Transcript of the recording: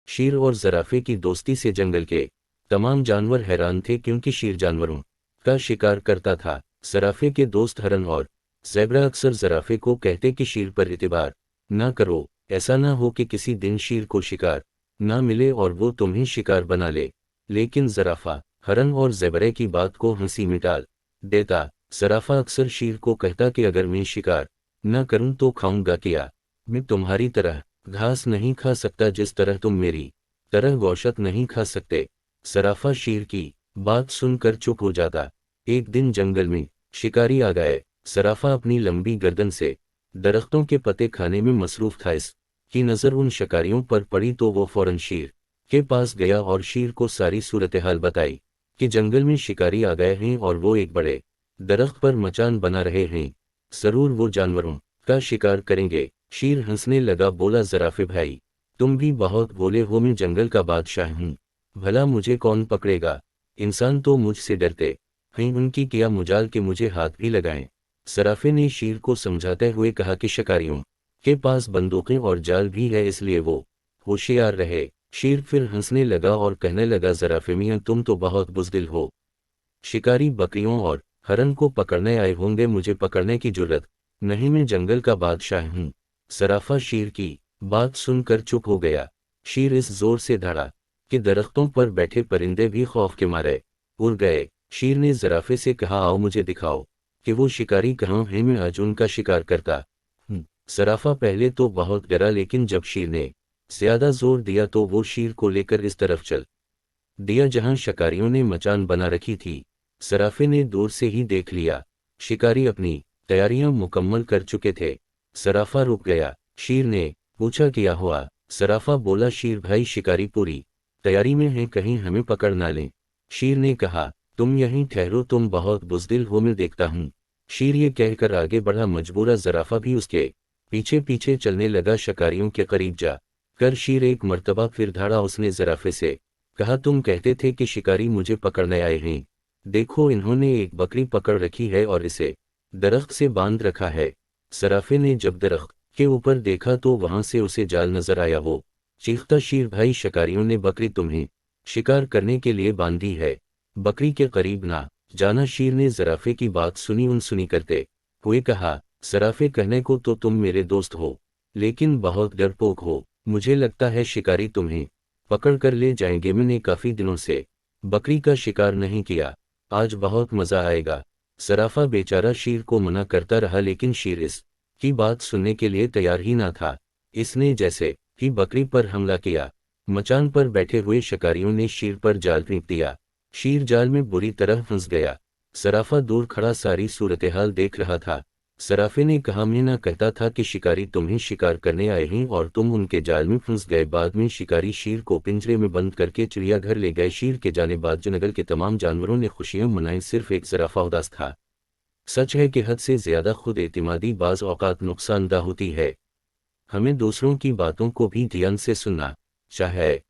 शीर और ज़राफ़े की दोस्ती से जंगल के तमाम जानवर हैरान थे, क्योंकि शीर जानवरों का शिकार करता था। ज़राफ़े के दोस्त हरन और ज़ेब्रा अक्सर ज़राफ़े को कहते कि शीर पर इतिबार ना करो, ऐसा ना हो कि किसी दिन शीर को शिकार ना मिले और वो तुम्हें शिकार बना ले। लेकिन ज़राफ़ा हरन और ज़ेबरे की बात को हंसी में टाल देता। ज़राफ़ा अक्सर शीर को कहता कि अगर मैं शिकार न करूं तो खाऊंगा क्या? मैं तुम्हारी तरह घास नहीं खा सकता, जिस तरह तुम मेरी तरह गोश्त नहीं खा सकते। ज़राफ़ा शीर की बात सुनकर चुप हो जाता। एक दिन जंगल में शिकारी आ गए। ज़राफ़ा अपनी लंबी गर्दन से दरख्तों के पत्ते खाने में मसरूफ़ था। इसकी नज़र उन शिकारियों पर पड़ी तो वो फौरन शीर के पास गया और शीर को सारी सूरत-ए-हाल बताई कि जंगल में शिकारी आ गए हैं और वो एक बड़े दरख्त पर मचान बना रहे हैं। ज़रूर वो जानवरों का शिकार करेंगे। शीर हंसने लगा, बोला, ज़राफ़े भाई, तुम भी बहुत भोले हो। मैं जंगल का बादशाह हूँ, भला मुझे कौन पकड़ेगा? इंसान तो मुझसे डरते हैं, उनकी क्या मुजाल कि मुझे हाथ भी लगाएं। ज़राफ़े ने शीर को समझाते हुए कहा कि शिकारियों के पास बंदूकें और जाल भी है, इसलिए वो होशियार रहे। शीर फिर हंसने लगा और कहने लगा, ज़राफ़े मियाँ, तुम तो बहुत बुज़दिल हो। शिकारी बकरियों और हरन को पकड़ने आए होंगे, मुझे पकड़ने की जुर्रत नहीं, मैं जंगल का बादशाह हूँ। ज़राफ़ा शीर की बात सुनकर चुप हो गया। शीर इस जोर से दौड़ा कि दरख्तों पर बैठे परिंदे भी खौफ के मारे उड़ गए। शीर ने ज़राफ़े से कहा, आओ मुझे दिखाओ कि वो शिकारी कहाँ है, मैं आज उनका शिकार करता हूँ। ज़राफ़ा पहले तो बहुत डरा, लेकिन जब शीर ने ज़्यादा जोर दिया तो वो शीर को लेकर इस तरफ चल दिया जहां शिकारियों ने मचान बना रखी थी। ज़राफ़े ने दूर से ही देख लिया, शिकारी अपनी तैयारियां मुकम्मल कर चुके थे। ज़राफ़ा रुक गया। शीर ने पूछा, क्या हुआ? ज़राफ़ा बोला, शीर भाई, शिकारी पूरी तैयारी में है, कहीं हमें पकड़ ना लें। शीर ने कहा, तुम यहीं ठहरो, तुम बहुत बुज़दिल हो, मैं देखता हूँ। शीर ये कहकर आगे बढ़ा। मजबूरा ज़राफ़ा भी उसके पीछे पीछे चलने लगा। शिकारियों के करीब जा कर शीर एक मर्तबा फिर दौड़ा। उसने ज़राफ़े से कहा, तुम कहते थे कि शिकारी मुझे पकड़ने आए हैं, देखो इन्होंने एक बकरी पकड़ रखी है और इसे दरख्त से बांध रखा है। ज़राफ़े ने जब दरख्त के ऊपर देखा तो वहां से उसे जाल नजर आया। वो चीखता, शीर भाई, शिकारियों ने बकरी तुम्हें शिकार करने के लिए बांधी है, बकरी के करीब ना जाना। शीर ने ज़राफ़े की बात सुनी उनसुनी करते हुए कहा, ज़राफ़े, कहने को तो तुम मेरे दोस्त हो, लेकिन बहुत डरपोक हो। मुझे लगता है शिकारी तुम्हें पकड़ कर ले जाएंगे। मैंने काफ़ी दिनों से बकरी का शिकार नहीं किया, आज बहुत मज़ा आएगा। ज़राफ़ा बेचारा शीर को मना करता रहा, लेकिन शीर इस की बात सुनने के लिए तैयार ही ना था। इसने जैसे ही बकरी पर हमला किया, मचान पर बैठे हुए शिकारियों ने शीर पर जाल फेंक दिया। शीर जाल में बुरी तरह फंस गया। ज़राफ़ा दूर खड़ा सारी सूरत-ए-हाल देख रहा था। ज़राफ़े ने कहा, मैं ना कहता था कि शिकारी तुम्हें शिकार करने आए हैं और तुम उनके जाल में फंस गए। बाद में शिकारी शीर को पिंजरे में बंद करके चिड़ियाघर ले गए। शीर के जाने बाद जंगल के तमाम जानवरों ने खुशियां मनाई, सिर्फ एक ज़राफ़ा उदास था। सच है कि हद से ज़्यादा खुद एतिमादी बाज़ औक़ात नुकसानदा होती है। हमें दूसरों की बातों को भी ध्यान से सुनना चाहिए।